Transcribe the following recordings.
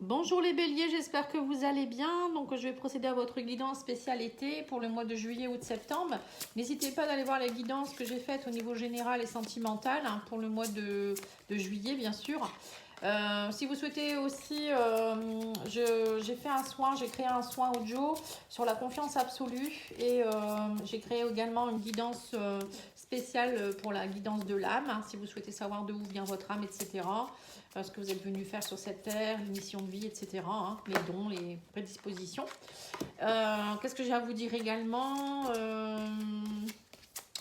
Bonjour les béliers, j'espère que vous allez bien. Donc je vais procéder à votre guidance spéciale été pour le mois de juillet, août, septembre. N'hésitez pas d'aller voir les guidances que j'ai faites au niveau général et sentimental pour le mois de juillet bien sûr. Si vous souhaitez aussi, j'ai fait un soin, j'ai créé un soin audio sur la confiance absolue et j'ai créé également une guidance spéciale pour la guidance de l'âme, si vous souhaitez savoir d'où vient votre âme, etc. Ce que vous êtes venu faire sur cette terre, les missions de vie, etc. Les dons, les prédispositions. Qu'est-ce que j'ai à vous dire également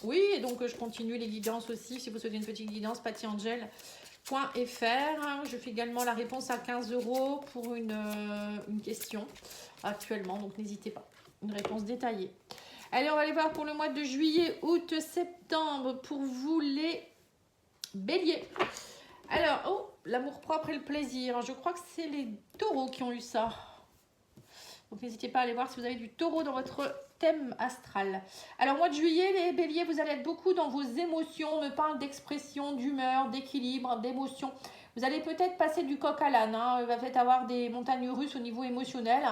Oui, et donc je continue les guidances aussi. Si vous souhaitez une petite guidance, pattyangel.fr. Je fais également la réponse à 15 € pour une question actuellement, donc n'hésitez pas. Une réponse détaillée. Allez, on va aller voir pour le mois de juillet, août, septembre pour vous les béliers. Alors, oh, l'amour-propre et le plaisir. Je crois que c'est les taureaux qui ont eu ça. Donc, n'hésitez pas à aller voir si vous avez du taureau dans votre thème astral. Alors, mois de juillet, les béliers, vous allez être beaucoup dans vos émotions. On me parle d'expression, d'humeur, d'équilibre, d'émotion. Vous allez peut-être passer du coq à l'âne. Il va peut-être avoir des montagnes russes au niveau émotionnel.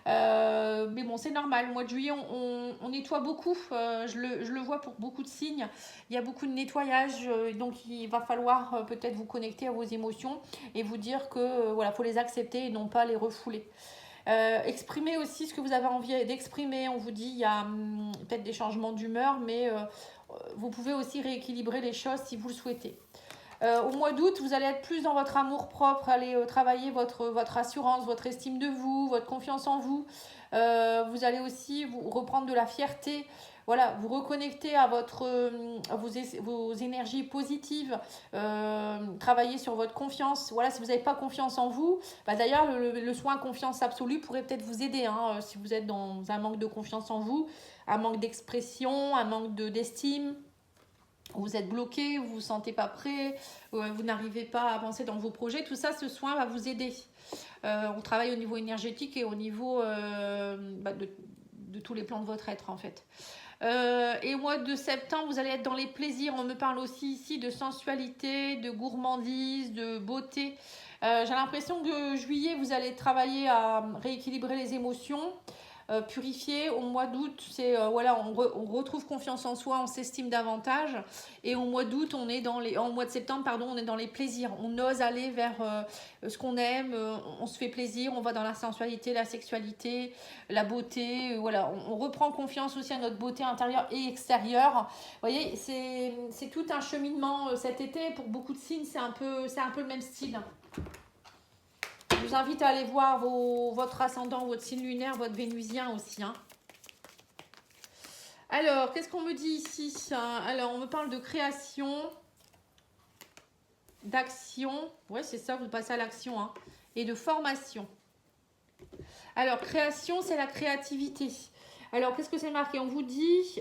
Mais bon, c'est normal. Mois de juillet, on nettoie beaucoup. Je le vois pour beaucoup de signes. Il y a beaucoup de nettoyage. Donc, il va falloir peut-être vous connecter à vos émotions et vous dire que voilà, faut les accepter et non pas les refouler. Exprimez aussi ce que vous avez envie d'exprimer. On vous dit il y a peut-être des changements d'humeur, mais vous pouvez aussi rééquilibrer les choses si vous le souhaitez. Au mois d'août, vous allez être plus dans votre amour propre, aller travailler votre assurance, votre estime de vous, votre confiance en vous. Vous allez aussi vous reprendre de la fierté, voilà, vous reconnecter à vos énergies positives, travailler sur votre confiance. Voilà, si vous n'avez pas confiance en vous, d'ailleurs, le soin confiance absolue pourrait peut-être vous aider si vous êtes dans un manque de confiance en vous, un manque d'expression, un manque d'estime. Vous êtes bloqué, vous ne vous sentez pas prêt, vous n'arrivez pas à avancer dans vos projets, tout ça, ce soin va vous aider. On travaille au niveau énergétique et au niveau de tous les plans de votre être en fait. Et au mois de septembre, vous allez être dans les plaisirs. On me parle aussi ici de sensualité, de gourmandise, de beauté. J'ai l'impression que juillet, vous allez travailler à rééquilibrer les émotions. Purifier au mois d'août, c'est voilà, on retrouve confiance en soi, on s'estime davantage. Et au mois d'août, en mois de septembre, pardon, on est dans les plaisirs. On ose aller vers ce qu'on aime, on se fait plaisir, on va dans la sensualité, la sexualité, la beauté. Voilà, on reprend confiance aussi à notre beauté intérieure et extérieure. Vous voyez, c'est tout un cheminement cet été. Pour beaucoup de signes, c'est un peu le même style. Je vous invite à aller voir votre ascendant, votre signe lunaire, votre vénusien aussi. Alors, qu'est-ce qu'on me dit ici? Alors, on me parle de création, d'action. Ouais, c'est ça, vous passez à l'action. Et de formation. Alors, création, c'est la créativité. Alors, qu'est-ce que c'est marqué? On vous dit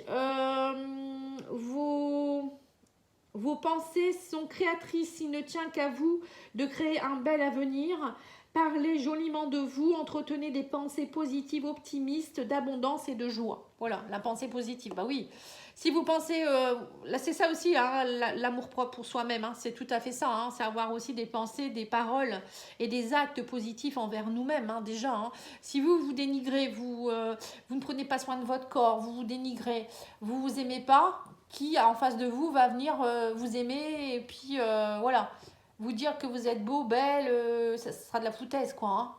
vos pensées sont créatrices. Il ne tient qu'à vous de créer un bel avenir. Parlez joliment de vous, entretenez des pensées positives, optimistes, d'abondance et de joie. Voilà, la pensée positive. Bah oui, si vous pensez, là c'est ça aussi, l'amour propre pour soi-même, c'est tout à fait ça. C'est avoir aussi des pensées, des paroles et des actes positifs envers nous-mêmes déjà. Si vous vous dénigrez, vous ne prenez pas soin de votre corps, vous vous dénigrez, vous vous aimez pas, qui en face de vous va venir vous aimer et puis voilà, vous dire que vous êtes beau, belle, ça sera de la foutaise quoi.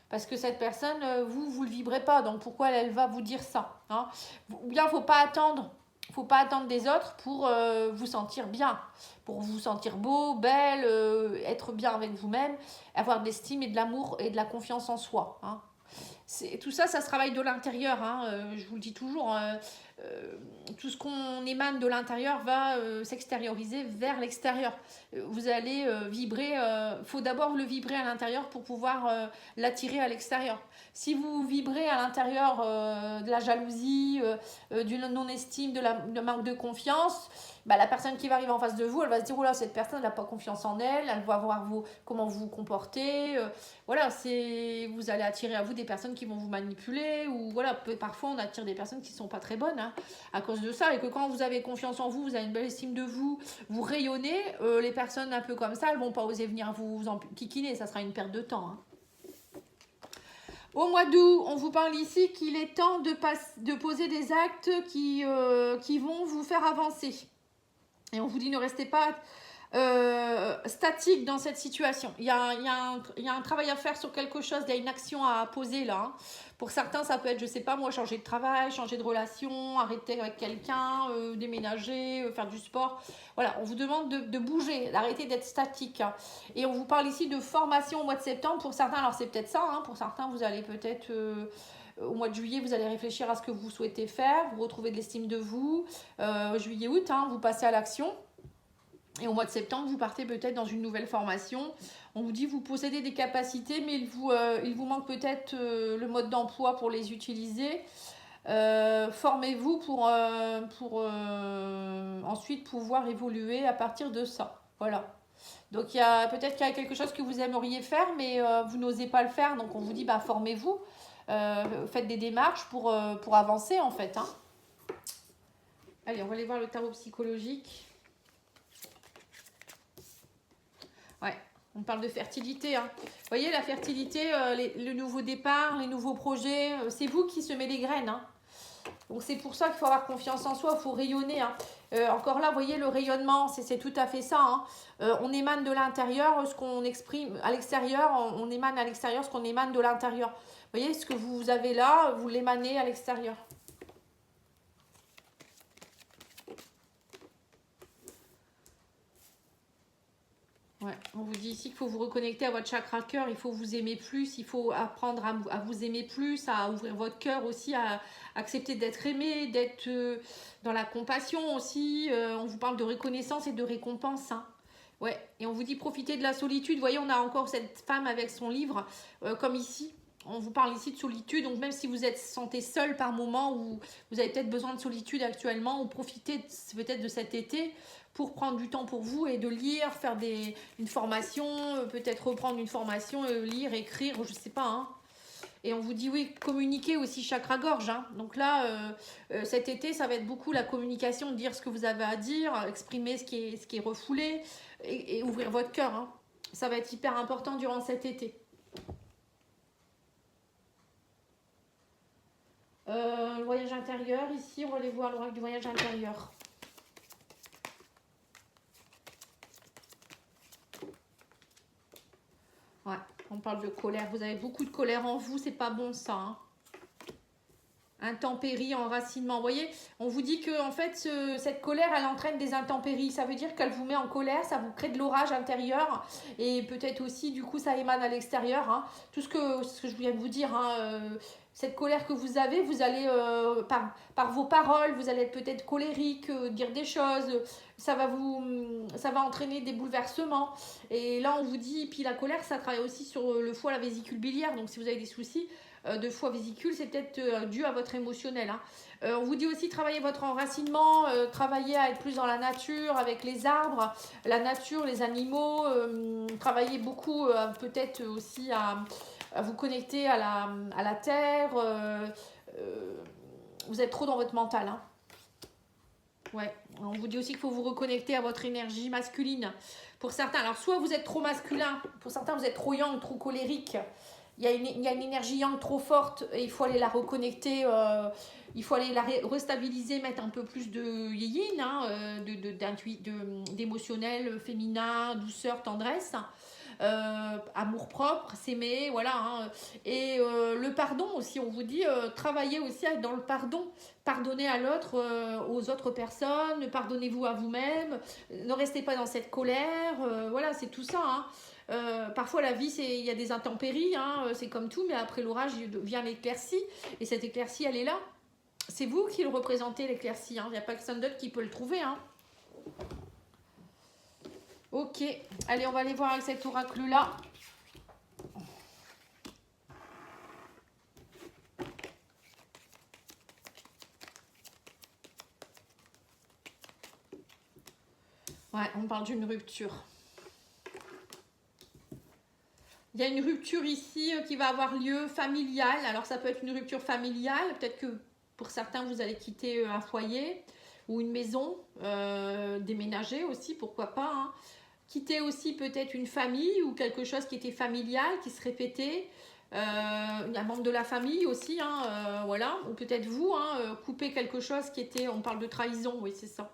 Parce que cette personne, vous le vibrez pas, donc pourquoi elle va vous dire ça Ou bien faut pas attendre des autres pour vous sentir bien, pour vous sentir beau, belle, être bien avec vous-même, avoir de l'estime et de l'amour et de la confiance en soi. Tout ça, ça se travaille de l'intérieur. Je vous le dis toujours. Tout ce qu'on émane de l'intérieur va s'extérioriser vers l'extérieur. Vous allez vibrer. Faut d'abord le vibrer à l'intérieur pour pouvoir l'attirer à l'extérieur. Si vous vibrez à l'intérieur de la jalousie, du non-estime, de manque de confiance, la personne qui va arriver en face de vous, elle va se dire oh là, cette personne n'a pas confiance en elle, elle va voir comment vous vous comportez. Voilà, vous allez attirer à vous des personnes qui vont vous manipuler ou voilà, parfois on attire des personnes qui ne sont pas très bonnes à cause de ça et que quand vous avez confiance en vous, vous avez une belle estime de vous, vous rayonnez, les personnes un peu comme ça, elles vont pas oser venir vous en kikiner, ça sera une perte de temps. Au mois d'août, on vous parle ici qu'il est temps de poser des actes qui vont vous faire avancer. Et on vous dit ne restez pas statique dans cette situation. Il y a un travail à faire sur quelque chose, il y a une action à poser là. Hein. Pour certains, ça peut être, je sais pas moi, changer de travail, changer de relation, arrêter avec quelqu'un, déménager, faire du sport. Voilà, on vous demande de bouger, d'arrêter d'être statique. Hein. Et on vous parle ici de formation au mois de septembre. Pour certains, alors c'est peut-être ça, hein, pour certains, vous allez peut-être... au mois de juillet, vous allez réfléchir à ce que vous souhaitez faire, vous retrouvez de l'estime de vous. Juillet, août, hein, vous passez à l'action. Et au mois de septembre, vous partez peut-être dans une nouvelle formation. On vous dit vous possédez des capacités, mais il vous manque peut-être le mode d'emploi pour les utiliser. Formez-vous pour ensuite pouvoir évoluer à partir de ça. Voilà. Donc peut-être qu'il y a quelque chose que vous aimeriez faire, mais vous n'osez pas le faire. Donc on vous dit formez-vous. Faites des démarches pour avancer en fait. Hein. Allez, on va aller voir le tarot psychologique. Ouais, on parle de fertilité. Hein. Vous voyez, la fertilité, le nouveau départ, les nouveaux projets, c'est vous qui semez les graines. Hein. Donc c'est pour ça qu'il faut avoir confiance en soi, il faut rayonner. Hein. Encore là, vous voyez, le rayonnement, c'est tout à fait ça. Hein. On émane de l'intérieur ce qu'on exprime à l'extérieur, on émane à l'extérieur ce qu'on émane de l'intérieur. Vous voyez, ce que vous avez là, vous l'émanez à l'extérieur. Ouais, on vous dit ici qu'il faut vous reconnecter à votre chakra cœur, il faut vous aimer plus, il faut apprendre à vous aimer plus, à ouvrir votre cœur aussi, à accepter d'être aimé, d'être dans la compassion aussi. On vous parle de reconnaissance et de récompense. Hein. Ouais, et on vous dit profiter de la solitude. Vous voyez, on a encore cette femme avec son livre, comme ici. On vous parle ici de solitude, donc même si vous êtes sentez seul par moment ou vous avez peut-être besoin de solitude actuellement, ou profitez peut-être de cet été pour prendre du temps pour vous et de lire, faire une formation, peut-être reprendre une formation, lire, écrire, je sais pas. Hein. Et on vous dit oui, communiquer aussi chakra-gorge. Hein. Donc là, cet été, ça va être beaucoup la communication, dire ce que vous avez à dire, exprimer ce qui est refoulé et ouvrir votre cœur. Hein. Ça va être hyper important durant cet été. Le voyage intérieur, ici, on va aller voir l'oracle du voyage intérieur. Ouais, on parle de colère. Vous avez beaucoup de colère en vous, c'est pas bon ça. Hein. Intempéries, enracinement. Vous voyez, on vous dit que en fait, cette colère, elle entraîne des intempéries. Ça veut dire qu'elle vous met en colère, ça vous crée de l'orage intérieur. Et peut-être aussi, du coup, ça émane à l'extérieur. Hein. Tout ce que je viens de vous dire, hein, cette colère que vous avez, vous allez, par vos paroles, vous allez être peut-être colérique, dire des choses. Ça va entraîner des bouleversements. Et là, on vous dit, puis la colère, ça travaille aussi sur le foie, la vésicule biliaire. Donc, si vous avez des soucis de foie vésicule, c'est peut-être dû à votre émotionnel. Hein. On vous dit aussi travailler votre enracinement, travailler à être plus dans la nature, avec les arbres, la nature, les animaux, travailler beaucoup peut-être aussi à vous connecter à la terre. Vous êtes trop dans votre mental. Hein. Ouais, on vous dit aussi qu'il faut vous reconnecter à votre énergie masculine. Pour certains, alors soit vous êtes trop masculin, pour certains vous êtes trop yang, trop colérique. Il y a une énergie yang trop forte et il faut aller la reconnecter, il faut aller la restabiliser, mettre un peu plus de yin, hein, d'émotionnel, féminin, douceur, tendresse. Amour propre, s'aimer, voilà. Hein. Et le pardon aussi, on vous dit, travaillez aussi dans le pardon. Pardonnez à l'autre, aux autres personnes, pardonnez-vous à vous-même, ne restez pas dans cette colère, voilà, c'est tout ça. Hein. Parfois la vie, il y a des intempéries, hein, c'est comme tout, mais après l'orage vient l'éclaircie, et cette éclaircie, elle est là. C'est vous qui le représentez, l'éclaircie, hein. Il n'y a pas personne d'autre qui peut le trouver. Hein. Ok, allez, on va aller voir avec cet oracle-là. Ouais, on parle d'une rupture. Il y a une rupture ici qui va avoir lieu familiale. Alors, ça peut être une rupture familiale. Peut-être que pour certains, vous allez quitter un foyer ou une maison, déménager aussi, pourquoi pas. Hein. Quitter aussi peut-être une famille ou quelque chose qui était familial, qui se répétait. un membre de la famille aussi, hein, voilà, ou peut-être vous, hein, couper quelque chose qui était, on parle de trahison, oui c'est ça.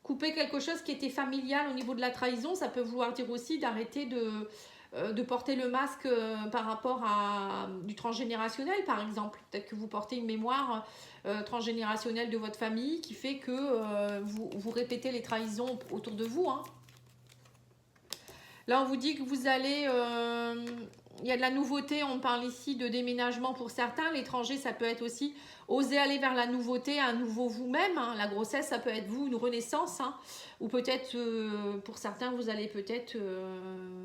Couper quelque chose qui était familial au niveau de la trahison, ça peut vouloir dire aussi d'arrêter de porter le masque par rapport à du transgénérationnel par exemple. Peut-être que vous portez une mémoire transgénérationnelle de votre famille qui fait que vous répétez les trahisons autour de vous, hein. Là, on vous dit que vous allez... il y a de la nouveauté, on parle ici de déménagement pour certains. L'étranger, ça peut être aussi oser aller vers la nouveauté, un nouveau vous-même, hein. La grossesse, ça peut être vous, une renaissance, hein. Ou peut-être, pour certains, vous allez peut-être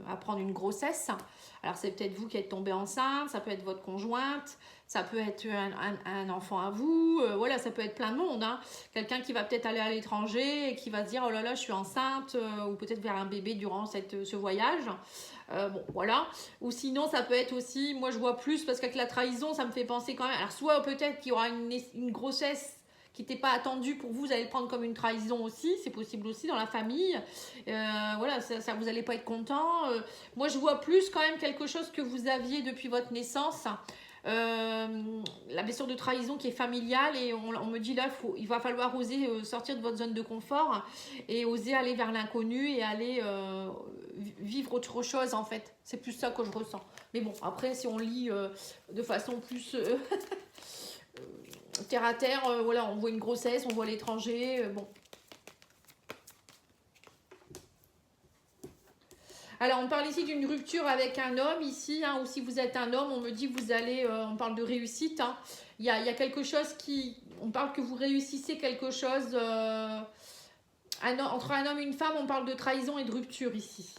apprendre une grossesse. Alors, c'est peut-être vous qui êtes tombé enceinte, ça peut être votre conjointe, ça peut être un enfant à vous, voilà, ça peut être plein de monde, hein. Quelqu'un qui va peut-être aller à l'étranger et qui va se dire, oh là là, je suis enceinte, ou peut-être vers un bébé durant ce voyage. Bon, voilà. Ou sinon, ça peut être aussi, moi je vois plus, parce qu'avec la trahison, ça me fait penser quand même, alors soit peut-être qu'il y aura une grossesse qui n'était pas attendue pour vous, vous allez le prendre comme une trahison aussi, c'est possible aussi dans la famille. Voilà, ça vous n'allez pas être content. Moi, je vois plus quand même quelque chose que vous aviez depuis votre naissance. La blessure de trahison qui est familiale et on me dit là, il va falloir oser sortir de votre zone de confort et oser aller vers l'inconnu et aller vivre autre chose en fait. C'est plus ça que je ressens. Mais bon, après, si on lit de façon plus... terre à terre, voilà, on voit une grossesse, on voit l'étranger, bon. Alors, on parle ici d'une rupture avec un homme, ici, hein, ou si vous êtes un homme, on me dit que vous allez, on parle de réussite, hein. Il y a quelque chose qui, on parle que vous réussissez quelque chose, entre un homme et une femme, on parle de trahison et de rupture ici.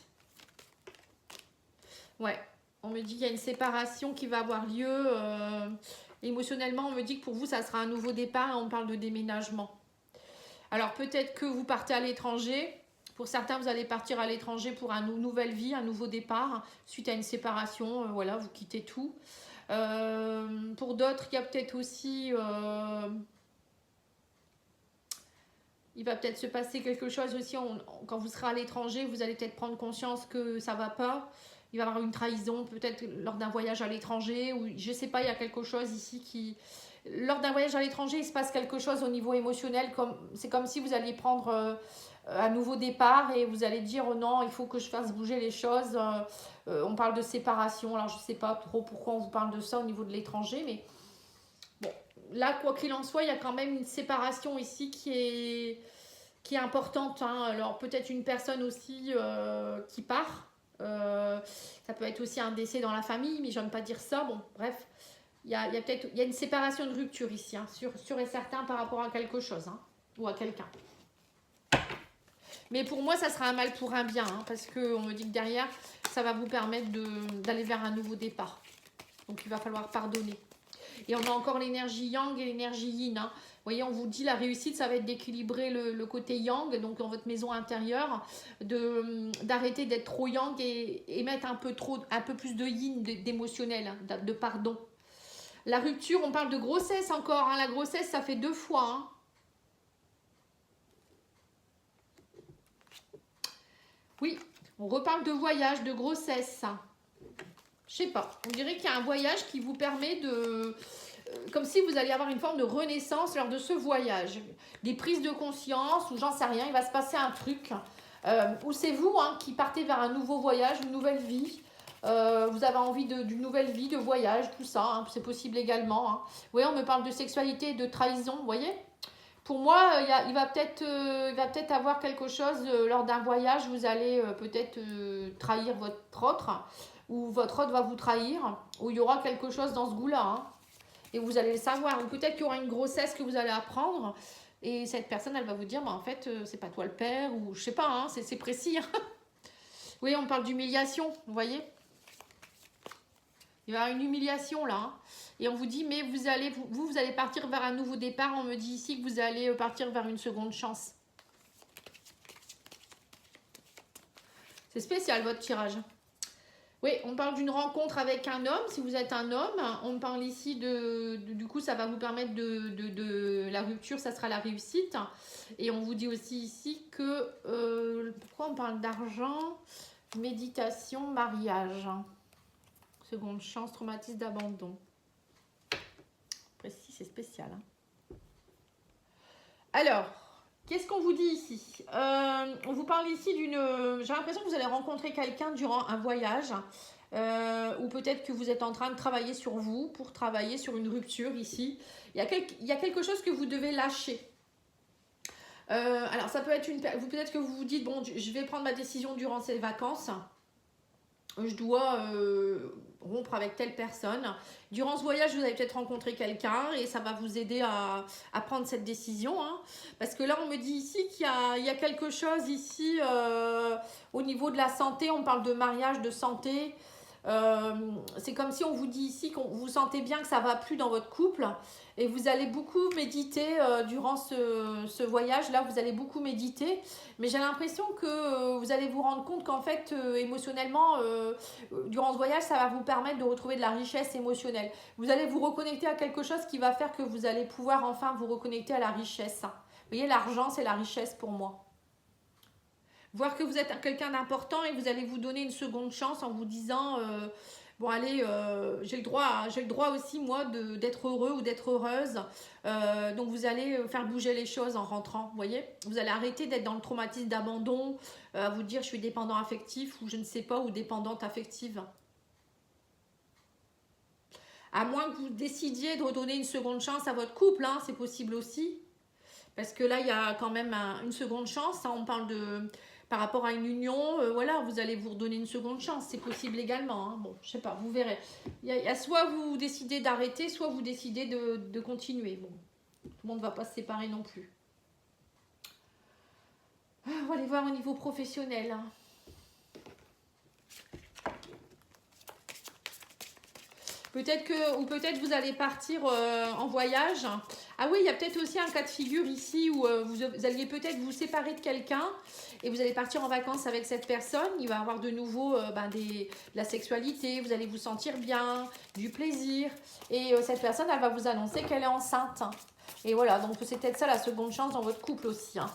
Ouais, on me dit qu'il y a une séparation qui va avoir lieu, émotionnellement, on me dit que pour vous, ça sera un nouveau départ, on parle de déménagement. Alors, peut-être que vous partez à l'étranger. Pour certains, vous allez partir à l'étranger pour une nouvelle vie, un nouveau départ, suite à une séparation. Voilà, vous quittez tout. Pour d'autres, il y a peut-être aussi... il va peut-être se passer quelque chose aussi. Quand vous serez à l'étranger, vous allez peut-être prendre conscience que ça ne va pas. Il va y avoir une trahison, peut-être lors d'un voyage à l'étranger. Ou je ne sais pas, il y a quelque chose ici qui... Lors d'un voyage à l'étranger, il se passe quelque chose au niveau émotionnel. C'est comme si vous alliez prendre un nouveau départ et vous allez dire oh non, il faut que je fasse bouger les choses. On parle de séparation. Alors, je ne sais pas trop pourquoi on vous parle de ça au niveau de l'étranger. Mais bon, là, quoi qu'il en soit, il y a quand même une séparation ici qui est importante, hein. Alors, peut-être une personne aussi qui part. Ça peut être aussi un décès dans la famille, mais j'aime pas dire ça. Bon, bref. Il y a une séparation de rupture ici, hein, sûr et certain par rapport à quelque chose, hein, ou à quelqu'un. Mais pour moi, ça sera un mal pour un bien, hein, parce qu'on me dit que derrière, ça va vous permettre d'aller vers un nouveau départ. Donc, il va falloir pardonner. Et on a encore l'énergie yang et l'énergie yin, hein. Vous voyez, on vous dit la réussite, ça va être d'équilibrer le côté yang, donc dans votre maison intérieure, d'arrêter d'être trop yang et mettre un peu plus de yin, d'émotionnel, hein, de pardon. La rupture, on parle de grossesse encore, hein. La grossesse, ça fait 2 fois, hein. Oui, on reparle de voyage, de grossesse. Je sais pas, on dirait qu'il y a un voyage qui vous permet de... comme si vous alliez avoir une forme de renaissance lors de ce voyage. Des prises de conscience, ou j'en sais rien, il va se passer un truc. Ou c'est vous, hein, qui partez vers un nouveau voyage, une nouvelle vie. Vous avez envie d'une nouvelle vie, de voyage, tout ça, hein, c'est possible également, hein. Vous voyez, on me parle de sexualité et de trahison, vous voyez. Pour moi, il va peut-être avoir quelque chose lors d'un voyage, vous allez peut-être trahir votre autre, ou votre autre va vous trahir, ou il y aura quelque chose dans ce goût-là, hein, et vous allez le savoir. Ou peut-être qu'il y aura une grossesse que vous allez apprendre, et cette personne, elle va vous dire, bah, en fait, c'est pas toi le père, ou je sais pas, hein, c'est précis. Oui, on parle d'humiliation, vous voyez. Il va y avoir une humiliation là, hein. Et on vous dit, mais vous allez partir vers un nouveau départ. On me dit ici que vous allez partir vers une seconde chance. C'est spécial votre tirage. Oui, on parle d'une rencontre avec un homme, si vous êtes un homme. On parle ici du coup, ça va vous permettre de la rupture, ça sera la réussite. Et on vous dit aussi ici que, pourquoi on parle d'argent, méditation, mariage. Seconde chance, traumatisme d'abandon. Précis, c'est spécial. Hein. Alors, qu'est-ce qu'on vous dit ici? On vous parle ici d'une... J'ai l'impression que vous allez rencontrer quelqu'un durant un voyage. Ou peut-être que vous êtes en train de travailler sur vous pour travailler sur une rupture ici. Il y a quelque chose que vous devez lâcher. Alors, ça peut être peut-être que vous vous dites, bon, je vais prendre ma décision durant ces vacances. Je dois rompre avec telle personne. Durant ce voyage, vous allez peut-être rencontrer quelqu'un et ça va vous aider à prendre cette décision. Hein. Parce que là, on me dit ici qu'il y a quelque chose ici au niveau de la santé. On parle de mariage, de santé. C'est comme si on vous dit ici que vous sentez bien que ça ne va plus dans votre couple. Et vous allez beaucoup méditer durant ce voyage-là. Vous allez beaucoup méditer. Mais j'ai l'impression que vous allez vous rendre compte qu'en fait, émotionnellement, durant ce voyage, ça va vous permettre de retrouver de la richesse émotionnelle. Vous allez vous reconnecter à quelque chose qui va faire que vous allez pouvoir enfin vous reconnecter à la richesse. Vous voyez, l'argent, c'est la richesse pour moi. Voir que vous êtes quelqu'un d'important et vous allez vous donner une seconde chance en vous disant... bon allez, j'ai le droit aussi moi d'être heureux ou d'être heureuse. Donc vous allez faire bouger les choses en rentrant, vous voyez. Vous allez arrêter d'être dans le traumatisme d'abandon, à vous dire je suis dépendant affectif ou je ne sais pas, ou dépendante affective. À moins que vous décidiez de redonner une seconde chance à votre couple, hein, c'est possible aussi. Parce que là, il y a quand même une seconde chance, hein, on parle de... Par rapport à une union, voilà, vous allez vous redonner une seconde chance. C'est possible également. Hein. Bon, je sais pas, vous verrez. Il y a soit vous décidez d'arrêter, soit vous décidez de continuer. Bon, tout le monde ne va pas se séparer non plus. On va aller voir au niveau professionnel. Hein. Peut-être vous allez partir en voyage. Ah oui, il y a peut-être aussi un cas de figure ici où vous alliez peut-être vous séparer de quelqu'un et vous allez partir en vacances avec cette personne. Il va y avoir de nouveau de la sexualité, vous allez vous sentir bien, du plaisir. Et cette personne, elle va vous annoncer qu'elle est enceinte. Et voilà, donc c'est peut-être ça la seconde chance dans votre couple aussi. Hein.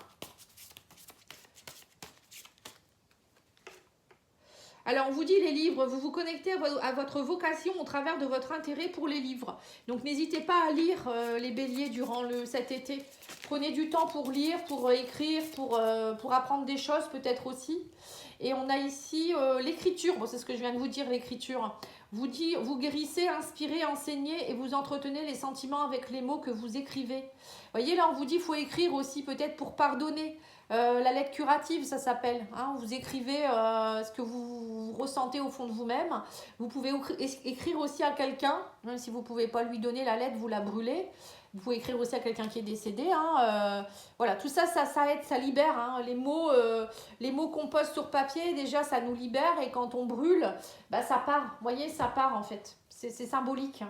Alors, on vous dit les livres, vous vous connectez à votre vocation au travers de votre intérêt pour les livres. Donc, n'hésitez pas à lire les béliers durant cet été. Prenez du temps pour lire, pour écrire, pour apprendre des choses peut-être aussi. Et on a ici l'écriture. Bon, c'est ce que je viens de vous dire, l'écriture. Vous guérissez, inspirez, enseignez et vous entretenez les sentiments avec les mots que vous écrivez. Vous voyez, là, on vous dit qu'il faut écrire aussi peut-être pour pardonner. La lettre curative, ça s'appelle. Hein, vous écrivez ce que vous ressentez au fond de vous-même. Vous pouvez écrire aussi à quelqu'un, même si vous ne pouvez pas lui donner la lettre, vous la brûlez. Vous pouvez écrire aussi à quelqu'un qui est décédé. Hein, voilà, tout ça, ça aide, ça libère. Hein, les mots qu'on pose sur papier, déjà, ça nous libère. Et quand on brûle, bah, ça part. Vous voyez, ça part en fait. C'est symbolique.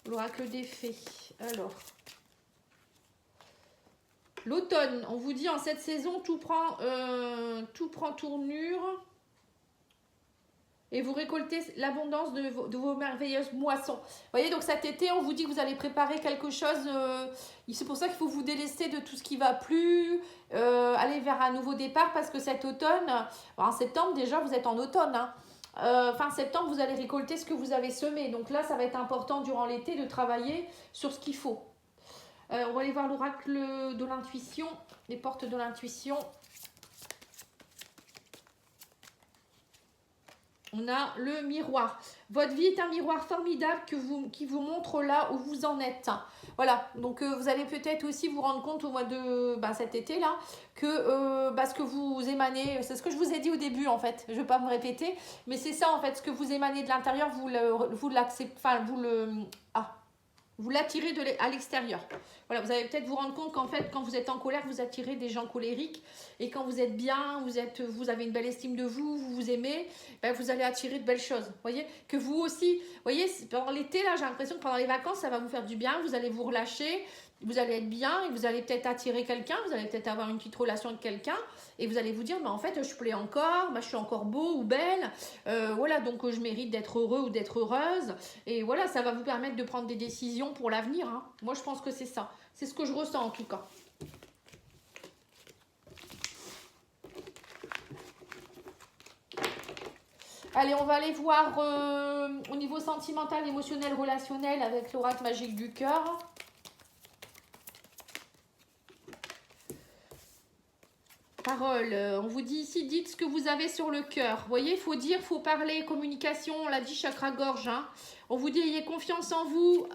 L'oracle des fées. Alors... L'automne, on vous dit en cette saison, tout prend tournure et vous récoltez l'abondance de vos merveilleuses moissons. Vous voyez, donc cet été, on vous dit que vous allez préparer quelque chose. C'est pour ça qu'il faut vous délester de tout ce qui ne va plus, aller vers un nouveau départ parce que cet automne, en septembre déjà, vous êtes en automne. Hein. Fin septembre, vous allez récolter ce que vous avez semé. Donc là, ça va être important durant l'été de travailler sur ce qu'il faut. On va aller voir l'oracle de l'intuition, les portes de l'intuition. On a le miroir. Votre vie est un miroir formidable qui vous montre là où vous en êtes. Voilà, donc vous allez peut-être aussi vous rendre compte au mois de cet été-là que ce que vous émanez, c'est ce que je vous ai dit au début en fait, je ne vais pas me répéter, mais c'est ça en fait, ce que vous émanez de l'intérieur, vous l'acceptez, enfin vous l'attirez à l'extérieur. Voilà, vous allez peut-être vous rendre compte qu'en fait, quand vous êtes en colère, vous attirez des gens colériques. Et quand vous êtes bien, vous avez une belle estime de vous, vous vous aimez, ben vous allez attirer de belles choses. Vous voyez, que vous aussi, vous voyez, pendant l'été, là, j'ai l'impression que pendant les vacances, ça va vous faire du bien. Vous allez vous relâcher, vous allez être bien et vous allez peut-être attirer quelqu'un. Vous allez peut-être avoir une petite relation avec quelqu'un. Et vous allez vous dire, en fait, je plais encore, je suis encore beau ou belle. Voilà, donc je mérite d'être heureux ou d'être heureuse. Et voilà, ça va vous permettre de prendre des décisions pour l'avenir. Hein. Moi, je pense que c'est ça. C'est ce que je ressens en tout cas. Allez, on va aller voir au niveau sentimental, émotionnel, relationnel avec l'oracle magique du cœur. Parole, on vous dit ici, dites ce que vous avez sur le cœur. Vous voyez, il faut dire, il faut parler, communication, on l'a dit, chakra-gorge. Hein. On vous dit, ayez confiance en vous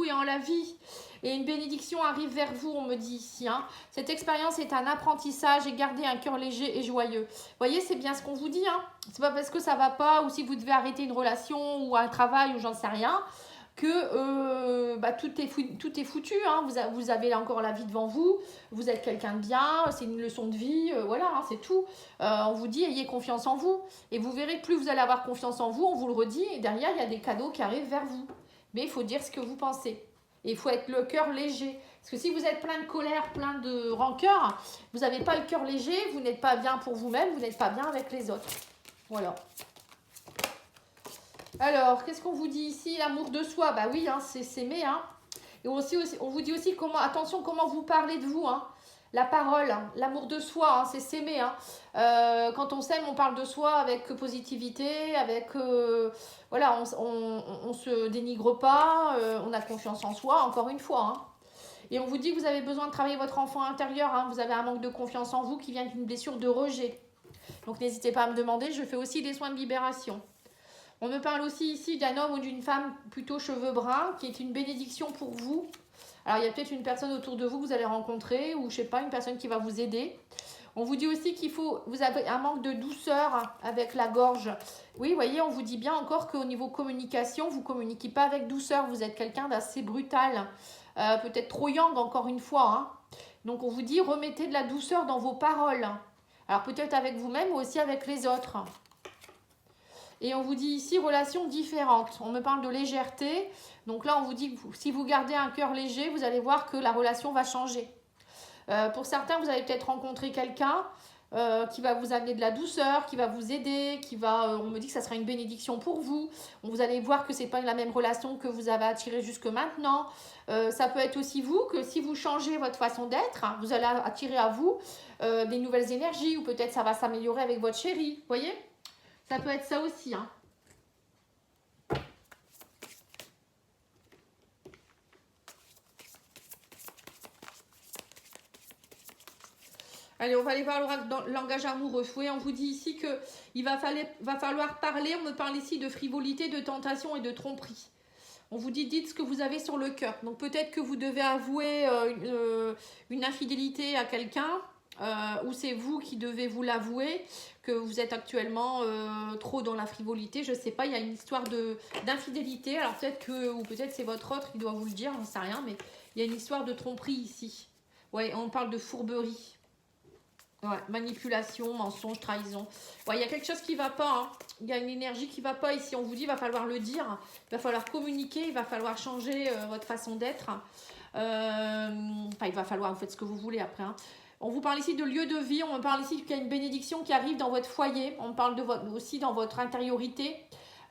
et en la vie. Et une bénédiction arrive vers vous, on me dit ici. Hein. Cette expérience est un apprentissage et gardez un cœur léger et joyeux. Vous voyez, c'est bien ce qu'on vous dit. Hein. C'est pas parce que ça va pas ou si vous devez arrêter une relation ou un travail ou j'en sais rien que tout est foutu. Hein. Vous avez encore la vie devant vous. Vous êtes quelqu'un de bien. C'est une leçon de vie. Voilà, hein, c'est tout. On vous dit, ayez confiance en vous. Et vous verrez, plus vous allez avoir confiance en vous, on vous le redit. Et derrière, il y a des cadeaux qui arrivent vers vous. Mais il faut dire ce que vous pensez. Et il faut être le cœur léger. Parce que si vous êtes plein de colère, plein de rancœur, vous n'avez pas le cœur léger, vous n'êtes pas bien pour vous-même, vous n'êtes pas bien avec les autres. Voilà. Alors, qu'est-ce qu'on vous dit ici? L'amour de soi, bah oui, hein, c'est s'aimer. Hein. Et aussi, on vous dit aussi, attention, comment vous parlez de vous. Hein. La parole, hein, l'amour de soi, hein, c'est s'aimer. Hein. Quand on s'aime, on parle de soi avec positivité, avec... voilà, on se dénigre pas, on a confiance en soi, encore une fois. Hein. Et on vous dit que vous avez besoin de travailler votre enfant intérieur. Hein. Vous avez un manque de confiance en vous qui vient d'une blessure de rejet. Donc, n'hésitez pas à me demander, je fais aussi des soins de libération. On me parle aussi ici d'un homme ou d'une femme plutôt cheveux bruns qui est une bénédiction pour vous. Alors, il y a peut-être une personne autour de vous que vous allez rencontrer ou, je sais pas, une personne qui va vous aider. On vous dit aussi vous avez un manque de douceur avec la gorge. Oui, vous voyez, on vous dit bien encore qu'au niveau communication, vous ne communiquez pas avec douceur. Vous êtes quelqu'un d'assez brutal, peut-être trop yang encore une fois. Hein. Donc, on vous dit, remettez de la douceur dans vos paroles. Alors, peut-être avec vous-même ou aussi avec les autres. Et on vous dit ici, relations différentes. On me parle de légèreté. Donc là, on vous dit que si vous gardez un cœur léger, vous allez voir que la relation va changer. Pour certains, vous allez peut-être rencontrer quelqu'un qui va vous amener de la douceur, qui va vous aider, on me dit que ça sera une bénédiction pour vous. Vous allez voir que ce n'est pas la même relation que vous avez attirée jusque maintenant. Ça peut être aussi vous, que si vous changez votre façon d'être, hein, vous allez attirer à vous des nouvelles énergies ou peut-être ça va s'améliorer avec votre chéri. Vous voyez ? Ça peut être ça aussi. Hein. Allez, on va aller voir le langage amoureux. Oui, on vous dit ici qu'il va falloir parler. On me parle ici de frivolité, de tentation et de tromperie. On vous dit, dites ce que vous avez sur le cœur. Donc peut-être que vous devez avouer une infidélité à quelqu'un. Ou c'est vous qui devez vous l'avouer, que vous êtes actuellement trop dans la frivolité, je ne sais pas, il y a une histoire d'infidélité, alors peut-être c'est votre autre qui doit vous le dire, on ne sait rien, mais il y a une histoire de tromperie ici. Ouais, on parle de fourberie. Ouais, manipulation, mensonge, trahison. Ouais, il y a quelque chose qui ne va pas, hein. Il y a une énergie qui ne va pas ici, on vous dit, il va falloir le dire, il va falloir communiquer, il va falloir changer votre façon d'être. Il va falloir, vous faites ce que vous voulez après, hein. On vous parle ici de lieu de vie, on me parle ici qu'il y a une bénédiction qui arrive dans votre foyer, on parle aussi dans votre intériorité.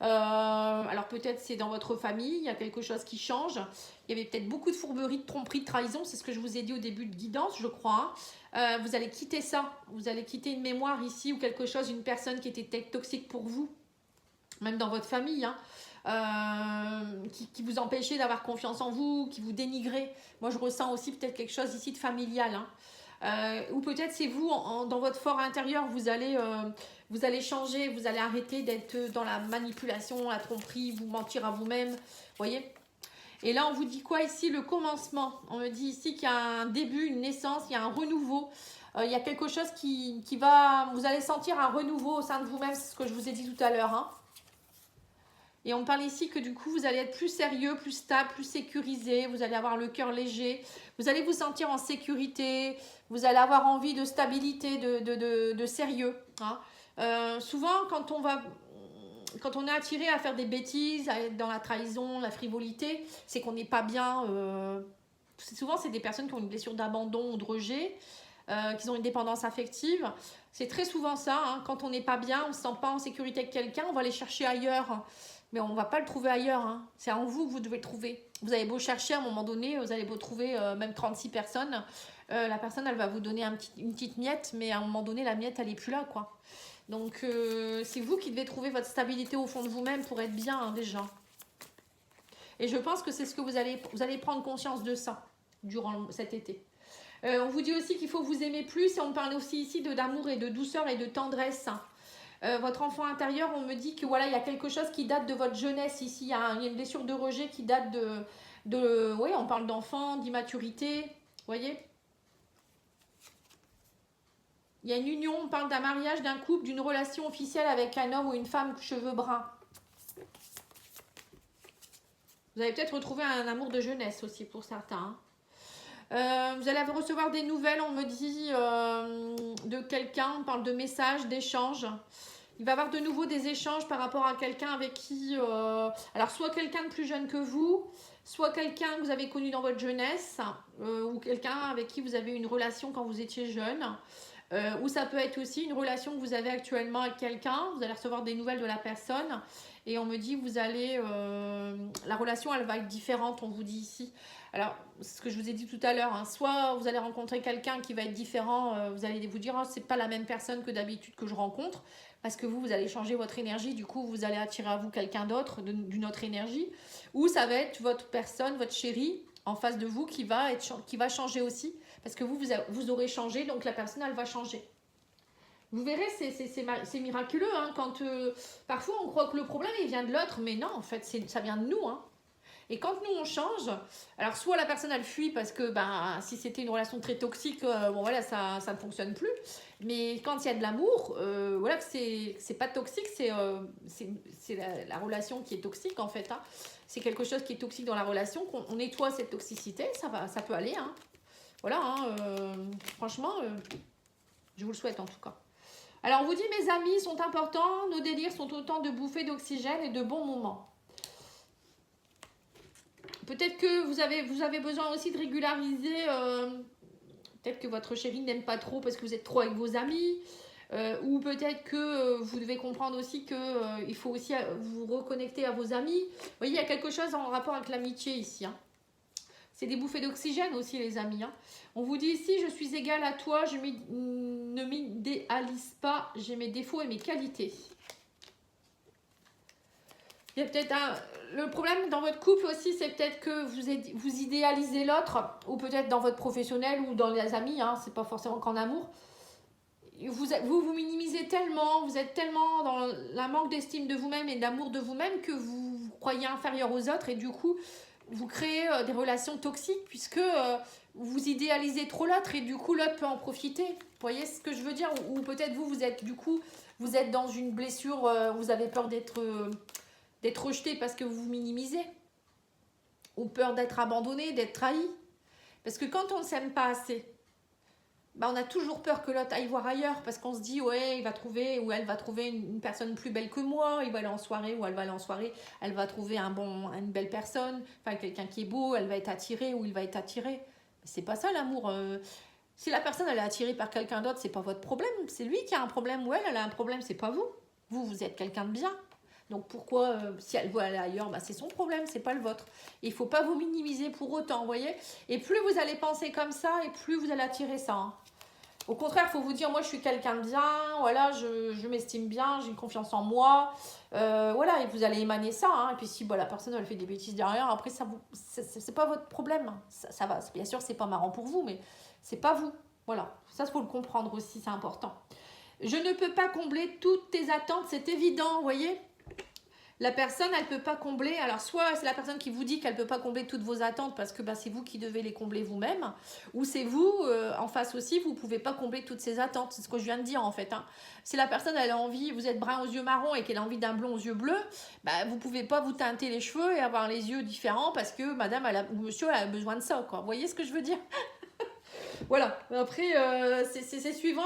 Alors peut-être c'est dans votre famille, il y a quelque chose qui change. Il y avait peut-être beaucoup de fourberie, de tromperie, de trahison, c'est ce que je vous ai dit au début de guidance, je crois. Hein. Vous allez quitter ça, vous allez quitter une mémoire ici ou quelque chose, une personne qui était peut-être toxique pour vous, même dans votre famille, hein. Qui vous empêchait d'avoir confiance en vous, qui vous dénigrait. Moi je ressens aussi peut-être quelque chose ici de familial, hein. Ou peut-être c'est vous, dans votre fort intérieur, vous allez changer, vous allez arrêter d'être dans la manipulation, la tromperie, vous mentir à vous-même, voyez. Et là, on vous dit quoi ici? Le commencement. On me dit ici qu'il y a un début, une naissance, il y a un renouveau. Il y a quelque chose qui va... Vous allez sentir un renouveau au sein de vous-même, c'est ce que je vous ai dit tout à l'heure, hein. Et on parle ici que du coup, vous allez être plus sérieux, plus stable, plus sécurisé. Vous allez avoir le cœur léger. Vous allez vous sentir en sécurité. Vous allez avoir envie de stabilité, de sérieux. Hein. Souvent, quand on est attiré à faire des bêtises, à être dans la trahison, la frivolité, c'est qu'on n'est pas bien. Souvent, c'est des personnes qui ont une blessure d'abandon ou de rejet, qui ont une dépendance affective. C'est très souvent ça. Hein. Quand on n'est pas bien, on ne se sent pas en sécurité avec quelqu'un, on va aller chercher ailleurs. Mais on ne va pas le trouver ailleurs. Hein. C'est en vous que vous devez le trouver. Vous avez beau chercher, à un moment donné, vous allez beau trouver même 36 personnes. La personne, elle va vous donner une petite miette, mais à un moment donné, la miette, elle n'est plus là, quoi. Donc, c'est vous qui devez trouver votre stabilité au fond de vous-même pour être bien, hein, déjà. Et je pense que c'est ce que vous allez prendre conscience de ça durant cet été. On vous dit aussi qu'il faut vous aimer plus et on parle aussi ici d'amour et de douceur et de tendresse. Votre enfant intérieur, on me dit que voilà, il y a quelque chose qui date de votre jeunesse ici. Il y a une blessure de rejet qui date oui, on parle d'enfant, d'immaturité. Vous voyez ? Il y a une union, on parle d'un mariage, d'un couple, d'une relation officielle avec un homme ou une femme cheveux bruns. Vous allez peut-être retrouver un amour de jeunesse aussi pour certains. Vous allez recevoir des nouvelles, on me dit, de quelqu'un. On parle de messages, d'échanges. Il va y avoir de nouveau des échanges par rapport à quelqu'un avec qui... alors, soit quelqu'un de plus jeune que vous, soit quelqu'un que vous avez connu dans votre jeunesse, ou quelqu'un avec qui vous avez une relation quand vous étiez jeune. Ou ça peut être aussi une relation que vous avez actuellement avec quelqu'un. Vous allez recevoir des nouvelles de la personne. Et on me dit, vous allez... la relation, elle va être différente, on vous dit ici. Alors, ce que je vous ai dit tout à l'heure, hein, soit vous allez rencontrer quelqu'un qui va être différent, vous allez vous dire, oh, c'est pas la même personne que d'habitude que je rencontre, parce que vous allez changer votre énergie, du coup, vous allez attirer à vous quelqu'un d'autre, d'une autre énergie, ou ça va être votre personne, votre chérie, en face de vous, qui va changer aussi, parce que vous aurez changé, donc la personne, elle va changer. Vous verrez, c'est miraculeux, hein, quand parfois on croit que le problème, il vient de l'autre, mais non, en fait, ça vient de nous, hein. Et quand nous on change, alors soit la personne elle fuit parce que si c'était une relation très toxique, bon voilà, ça ne fonctionne plus. Mais quand il y a de l'amour, voilà, c'est pas toxique, c'est la relation qui est toxique en fait. Hein. C'est quelque chose qui est toxique dans la relation, qu'on nettoie cette toxicité, ça peut aller. Hein. Voilà, hein, franchement, je vous le souhaite en tout cas. Alors on vous dit, mes amis sont importants, nos délires sont autant de bouffées d'oxygène et de bons moments. Peut-être que vous avez besoin aussi de régulariser, peut-être que votre chéri n'aime pas trop parce que vous êtes trop avec vos amis, ou peut-être que vous devez comprendre aussi qu'il faut aussi vous reconnecter à vos amis. Vous voyez, il y a quelque chose en rapport avec l'amitié ici. Hein. C'est des bouffées d'oxygène aussi, les amis. Hein. On vous dit ici, je suis égale à toi, ne m'idéalise pas, j'ai mes défauts et mes qualités. Il y a peut-être le problème dans votre couple aussi, c'est peut-être que vous idéalisez l'autre, ou peut-être dans votre professionnel ou dans les amis, hein, c'est pas forcément qu'en amour. Vous minimisez tellement, vous êtes tellement dans la manque d'estime de vous-même et d'amour de vous-même que vous vous croyez inférieur aux autres et du coup, vous créez des relations toxiques puisque vous idéalisez trop l'autre et du coup, l'autre peut en profiter. Vous voyez ce que je veux dire? Ou peut-être vous êtes dans une blessure, vous avez peur d'être rejeté parce que vous vous minimisez, ou peur d'être abandonné, d'être trahi. Parce que quand on ne s'aime pas assez, on a toujours peur que l'autre aille voir ailleurs, parce qu'on se dit, ouais, il va trouver, ou elle va trouver une personne plus belle que moi, il va aller en soirée, ou elle va aller en soirée, elle va trouver une belle personne, enfin quelqu'un qui est beau, elle va être attirée, ou il va être attiré. Mais c'est pas ça l'amour. Si la personne elle est attirée par quelqu'un d'autre, c'est pas votre problème, c'est lui qui a un problème, ou elle a un problème, c'est pas vous. Vous êtes quelqu'un de bien. Donc pourquoi, si elle veut aller ailleurs, c'est son problème, c'est pas le vôtre. Il ne faut pas vous minimiser pour autant, vous voyez. Et plus vous allez penser comme ça, et plus vous allez attirer ça. Hein. Au contraire, il faut vous dire, moi je suis quelqu'un de bien, voilà, je m'estime bien, j'ai une confiance en moi. Voilà, et vous allez émaner ça. Hein. Et puis si la personne elle fait des bêtises derrière, après c'est pas votre problème. Ça va, bien sûr, c'est pas marrant pour vous, mais c'est pas vous. Voilà, ça il faut le comprendre aussi, c'est important. Je ne peux pas combler toutes tes attentes, c'est évident, vous voyez. La personne, elle ne peut pas combler. Alors, soit c'est la personne qui vous dit qu'elle ne peut pas combler toutes vos attentes parce que c'est vous qui devez les combler vous-même. Ou c'est vous, en face aussi, vous ne pouvez pas combler toutes ces attentes. C'est ce que je viens de dire, en fait. Hein. Si la personne, elle a envie, vous êtes brun aux yeux marrons et qu'elle a envie d'un blond aux yeux bleus, vous ne pouvez pas vous teinter les cheveux et avoir les yeux différents parce que madame ou monsieur, elle a besoin de ça, quoi. Vous voyez ce que je veux dire? Voilà. Après, c'est suivant...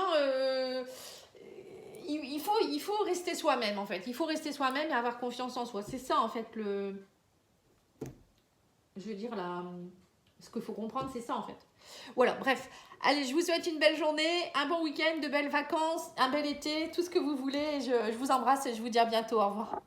Il faut rester soi-même en fait. Il faut rester soi-même et avoir confiance en soi. C'est ça en fait je veux dire ce qu'il faut comprendre, c'est ça en fait. Voilà, bref. Allez, je vous souhaite une belle journée, un bon week-end, de belles vacances, un bel été, tout ce que vous voulez. Je vous embrasse et je vous dis à bientôt. Au revoir.